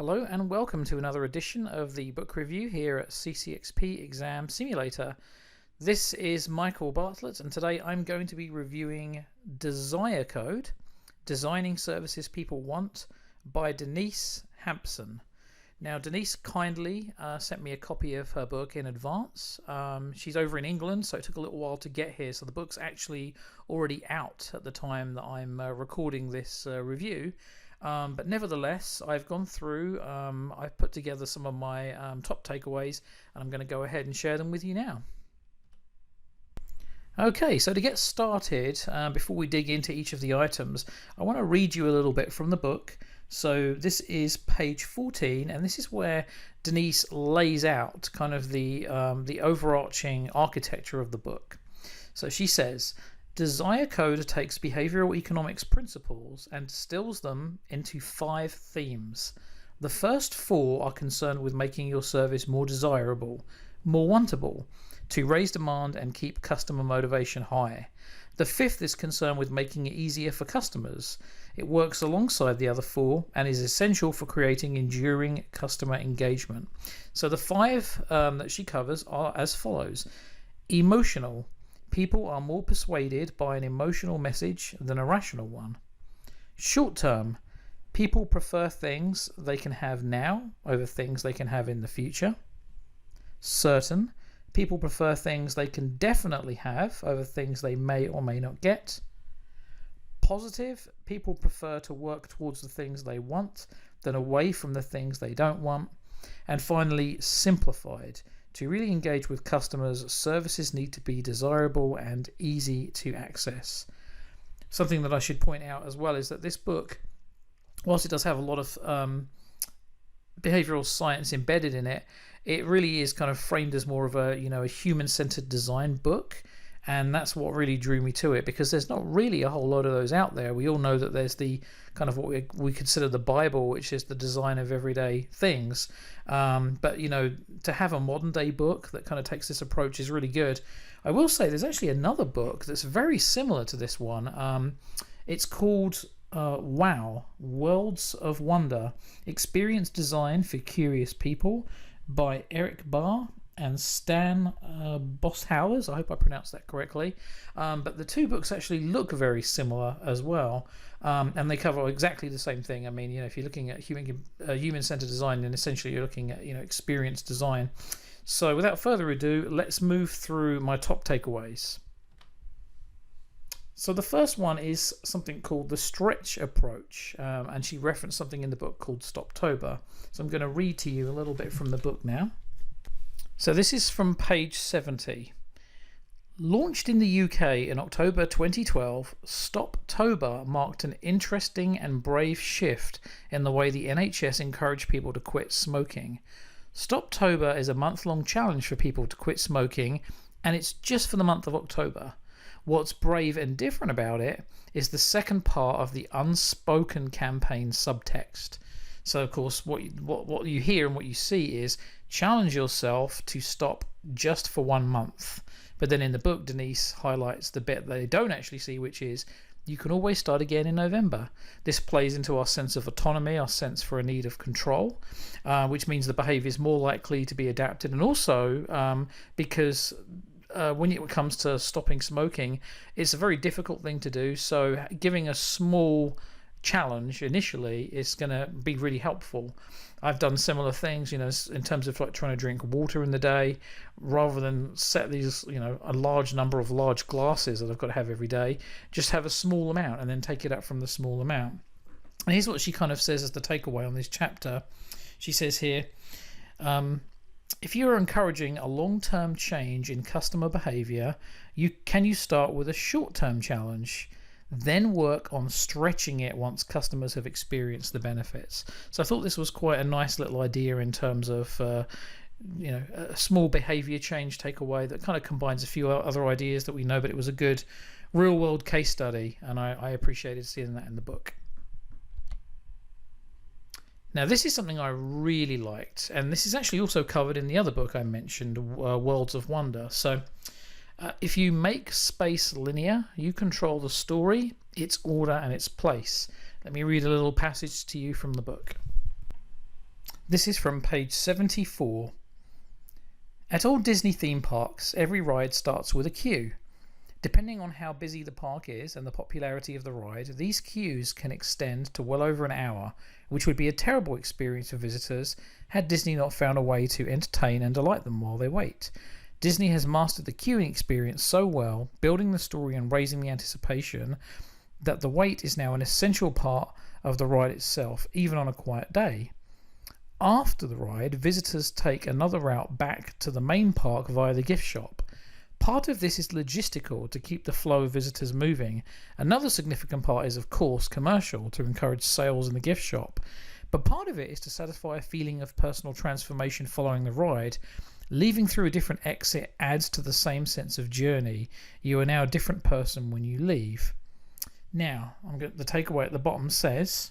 Hello and welcome to another edition of the book review here at CCXP Exam Simulator. This is Michael Bartlett and today I'm going to be reviewing Desire Code, Designing Services People Want by Denise Hampson. Now Denise kindly sent me a copy of her book in advance. She's over in England, so it took a little while to get here, so the book's actually already out at the time that I'm recording this review. But nevertheless, I've gone through, I've put together some of my top takeaways, and I'm going to go ahead and share them with you now. Okay, so to get started, before we dig into each of the items, I want to read you a little bit from the book. So this is page 14, and this is where Denise lays out kind of the overarching architecture of the book. So she says, Desire Code takes behavioral economics principles and distills them into 5 themes. The first 4 are concerned with making your service more desirable, more wantable, to raise demand and keep customer motivation high. The 5th is concerned with making it easier for customers. It works alongside the other 4 and is essential for creating enduring customer engagement. So the 5 that she covers are as follows. Emotional. People are more persuaded by an emotional message than a rational one. Short term. People prefer things they can have now over things they can have in the future. Certain. People prefer things they can definitely have over things they may or may not get. Positive. People prefer to work towards the things they want than away from the things they don't want. And finally, simplified. To really engage with customers, services need to be desirable and easy to access. Something that I should point out as well is that this book, whilst it does have a lot of behavioral science embedded in it, it really is kind of framed as more of a human-centered design book. And that's what really drew me to it, because there's not really a whole lot of those out there. We all know that there's the kind of what we consider the Bible, which is the design of everyday things. But to have a modern day book that kind of takes this approach is really good. I will say there's actually another book that's very similar to this one. It's called Wow, Worlds of Wonder, Experience Design for Curious People by Eric Barr and Stan Bosshauers. I hope I pronounced that correctly. But the 2 books actually look very similar as well, and they cover exactly the same thing. I mean, if you're looking at human-centered design, then essentially you're looking at experience design. So without further ado, let's move through my top takeaways. So the first one is something called the stretch approach, and she referenced something in the book called Stoptober. So I'm going to read to you a little bit from the book now. So this is from page 70. Launched in the UK in October 2012, Stoptober marked an interesting and brave shift in the way the NHS encouraged people to quit smoking. Stoptober is a month-long challenge for people to quit smoking, and it's just for the month of October. What's brave and different about it is the second part of the unspoken campaign subtext. So of course what you hear and what you see is challenge yourself to stop just for 1 month. But then in the book, Denise highlights the bit that they don't actually see, which is you can always start again in November. This plays into our sense of autonomy, our sense for a need of control, which means the behavior is more likely to be adapted. And also because when it comes to stopping smoking, it's a very difficult thing to do. So giving a small challenge initially is going to be really helpful. I've done similar things, in terms of like trying to drink water in the day, rather than set these, a large number of large glasses that I've got to have every day. Just have a small amount and then take it up from the small amount. And here's what she kind of says as the takeaway on this chapter. She says here, if you're encouraging a long-term change in customer behavior, can you start with a short-term challenge? Then work on stretching it once customers have experienced the benefits. So I thought this was quite a nice little idea in terms of a small behavior change takeaway that kind of combines a few other ideas that we know, but it was a good real world case study, and I appreciated seeing that in the book. Now this is something I really liked, and this is actually also covered in the other book I mentioned, Worlds of Wonder. So if you make space linear, you control the story, its order and its place. Let me read a little passage to you from the book. This is from page 74. At all Disney theme parks, every ride starts with a queue. Depending on how busy the park is and the popularity of the ride, these queues can extend to well over an hour, which would be a terrible experience for visitors had Disney not found a way to entertain and delight them while they wait. Disney has mastered the queuing experience so well, building the story and raising the anticipation, that the wait is now an essential part of the ride itself, even on a quiet day. After the ride, visitors take another route back to the main park via the gift shop. Part of this is logistical to keep the flow of visitors moving. Another significant part is, of course, commercial to encourage sales in the gift shop. But part of it is to satisfy a feeling of personal transformation following the ride. Leaving through a different exit adds to the same sense of journey. You are now a different person when you leave. Now, the takeaway at the bottom says,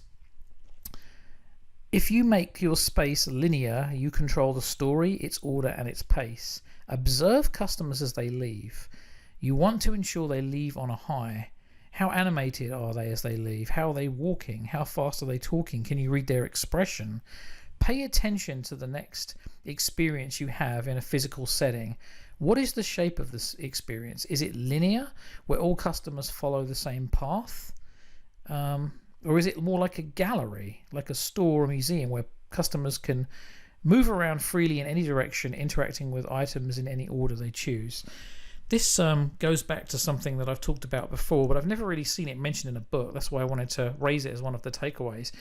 if you make your space linear, you control the story, its order and its pace. Observe customers as they leave. You want to ensure they leave on a high. How animated are they as they leave? How are they walking? How fast are they talking? Can you read their expression? Pay attention to the next experience you have in a physical setting. What is the shape of this experience? Is it linear, where all customers follow the same path? Or is it more like a gallery, like a store or museum, where customers can move around freely in any direction, interacting with items in any order they choose? This goes back to something that I've talked about before, but I've never really seen it mentioned in a book. That's why I wanted to raise it as one of the takeaways.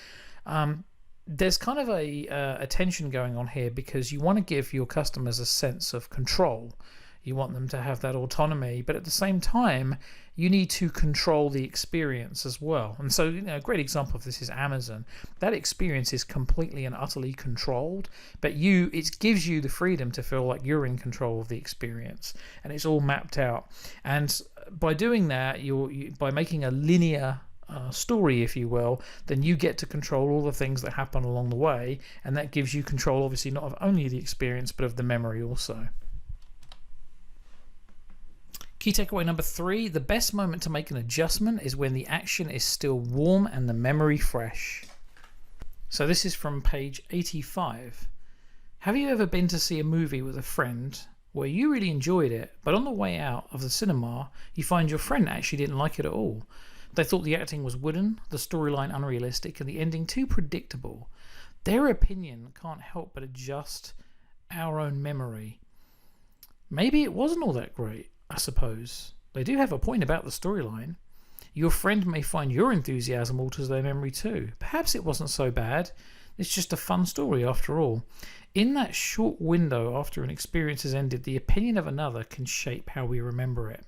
There's kind of a tension going on here, because you want to give your customers a sense of control. You want them to have that autonomy, but at the same time, you need to control the experience as well. And so, a great example of this is Amazon. That experience is completely and utterly controlled, but it gives you the freedom to feel like you're in control of the experience, and it's all mapped out. And by doing that, by making a linear story, if you will, then you get to control all the things that happen along the way, and that gives you control, obviously, not of only the experience, but of the memory also. Key takeaway number 3, the best moment to make an adjustment is when the action is still warm and the memory fresh. So this is from page 85. Have you ever been to see a movie with a friend where you really enjoyed it, but on the way out of the cinema, you find your friend actually didn't like it at all? They thought the acting was wooden, the storyline unrealistic, and the ending too predictable. Their opinion can't help but adjust our own memory. Maybe it wasn't all that great. I suppose. They do have a point about the storyline. Your friend may find your enthusiasm alters their memory too. Perhaps it wasn't so bad. It's just a fun story after all. In that short window after an experience has ended, the opinion of another can shape how we remember it.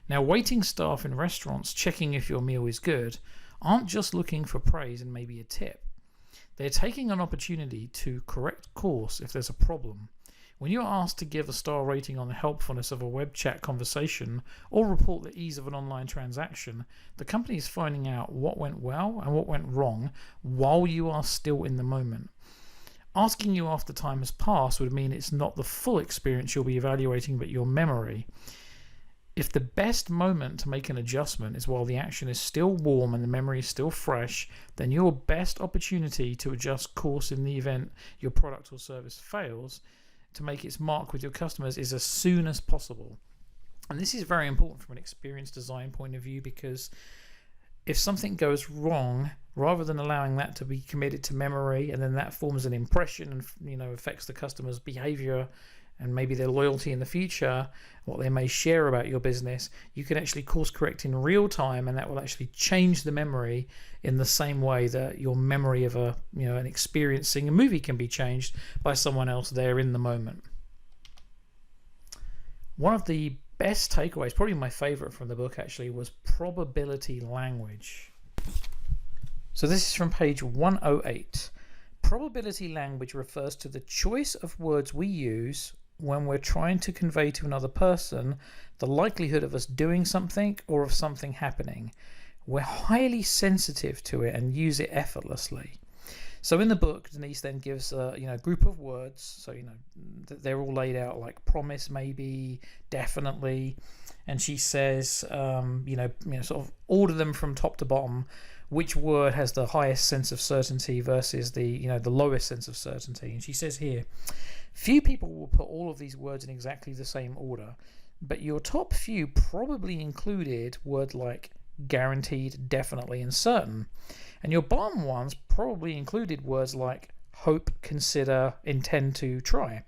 Now, waiting staff in restaurants checking if your meal is good aren't just looking for praise and maybe a tip. They're taking an opportunity to correct course if there's a problem. When you're asked to give a star rating on the helpfulness of a web chat conversation or report the ease of an online transaction, the company is finding out what went well and what went wrong while you are still in the moment. Asking you after time has passed would mean it's not the full experience you'll be evaluating, but your memory. If the best moment to make an adjustment is while the action is still warm and the memory is still fresh, then your best opportunity to adjust course in the event your product or service fails to make its mark with your customers is as soon as possible. And this is very important from an experience design point of view, because if something goes wrong, rather than allowing that to be committed to memory and then that forms an impression and affects the customer's behavior and maybe their loyalty in the future, what they may share about your business, you can actually course correct in real time, and that will actually change the memory in the same way that your memory of an experiencing a movie can be changed by someone else there in the moment. One of the best takeaways, probably my favorite from the book actually, was probability language. So this is from page 108. Probability language refers to the choice of words we use when we're trying to convey to another person the likelihood of us doing something or of something happening. We're highly sensitive to it and use it effortlessly. So in the book, Denise then gives a group of words. So they're all laid out like promise, maybe, definitely, and she says sort of order them from top to bottom. Which word has the highest sense of certainty versus the lowest sense of certainty? And she says here, few people will put all of these words in exactly the same order, but your top few probably included words like guaranteed, definitely, and certain. And your bottom ones probably included words like hope, consider, intend to, try.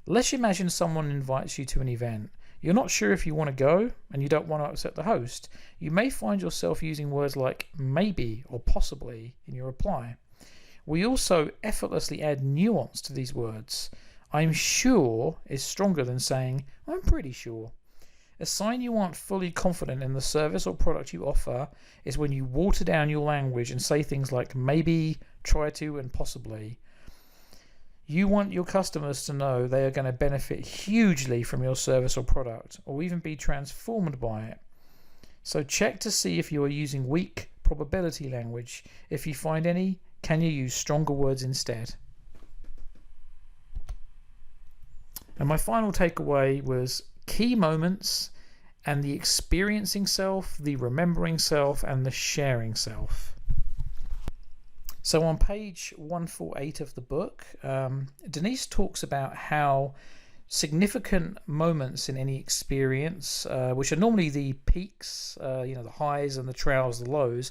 Let's imagine someone invites you to an event. You're not sure if you want to go and you don't want to upset the host. You may find yourself using words like maybe or possibly in your reply. We also effortlessly add nuance to these words. I'm sure is stronger than saying I'm pretty sure. A sign you aren't fully confident in the service or product you offer is when you water down your language and say things like maybe, try to, and possibly. You want your customers to know they are going to benefit hugely from your service or product, or even be transformed by it. So check to see if you are using weak probability language. If you find any, can you use stronger words instead? And my final takeaway was key moments and the experiencing self, the remembering self, and the sharing self. So on page 148 of the book, Denise talks about how significant moments in any experience, which are normally the peaks, the highs and the trials, the lows,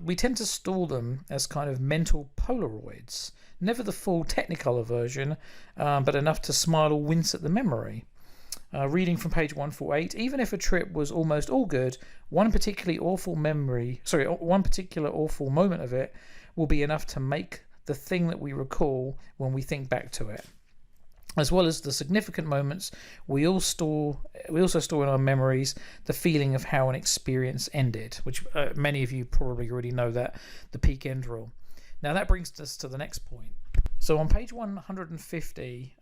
we tend to store them as kind of mental Polaroids. Never the full Technicolor version, but enough to smile or wince at the memory. Reading from page 148, even if a trip was almost all good, one particular awful moment of it will be enough to make the thing that we recall when we think back to it. As well as the significant moments, we also store in our memories the feeling of how an experience ended, which many of you probably already know, that the peak end rule. Now that brings us to the next point. So on page 150,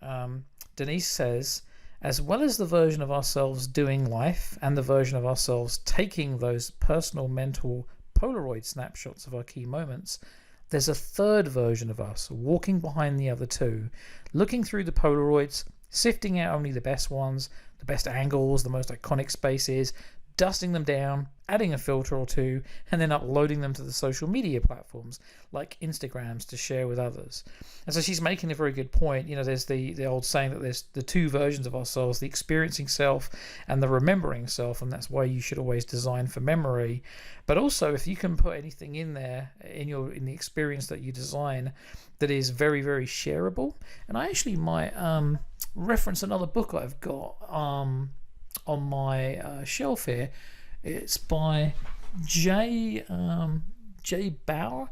Denise says, as well as the version of ourselves doing life and the version of ourselves taking those personal mental Polaroid snapshots of our key moments, there's a third version of us walking behind the other two, looking through the Polaroids, sifting out only the best ones, the best angles, the most iconic spaces, dusting them down, adding a filter or two, and then uploading them to the social media platforms like Instagrams to share with others. And so she's making a very good point. There's the old saying that there's the two versions of ourselves, the experiencing self and the remembering self, and that's why you should always design for memory. But also, if you can put anything in there in the experience that you design that is very, very shareable. And I actually might reference another book I've got on my shelf here. It's by J. Bauer,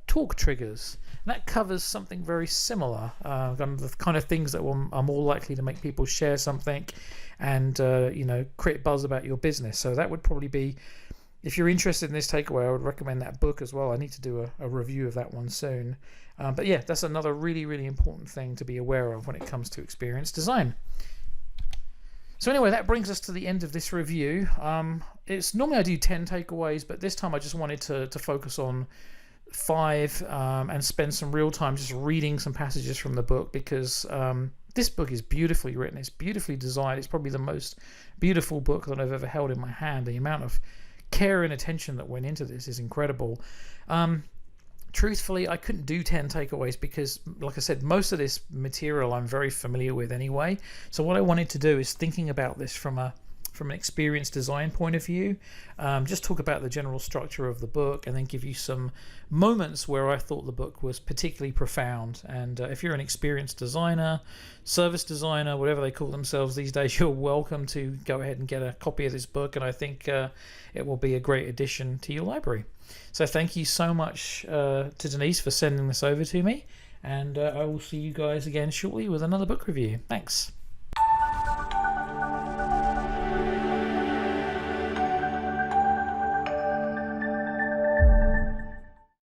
Talk Triggers. And that covers something very similar, the kind of things that are more likely to make people share something and create buzz about your business. So that would probably be, if you're interested in this takeaway, I would recommend that book as well. I need to do a review of that one soon. But yeah, that's another really, really important thing to be aware of when it comes to experience design. So anyway, that brings us to the end of this review. It's normally I do 10 takeaways, but this time I just wanted to focus on 5 and spend some real time just reading some passages from the book, because this book is beautifully written. It's beautifully designed. It's probably the most beautiful book that I've ever held in my hand. The amount of care and attention that went into this is incredible. Truthfully, I couldn't do 10 takeaways because, like I said, most of this material I'm very familiar with anyway. So what I wanted to do is thinking about this from an experience design point of view, just talk about the general structure of the book and then give you some moments where I thought the book was particularly profound. And if you're an experienced designer, service designer, whatever they call themselves these days, you're welcome to go ahead and get a copy of this book, and I think it will be a great addition to your library. So thank you so much to Denise for sending this over to me, and I will see you guys again shortly with another book review. Thanks.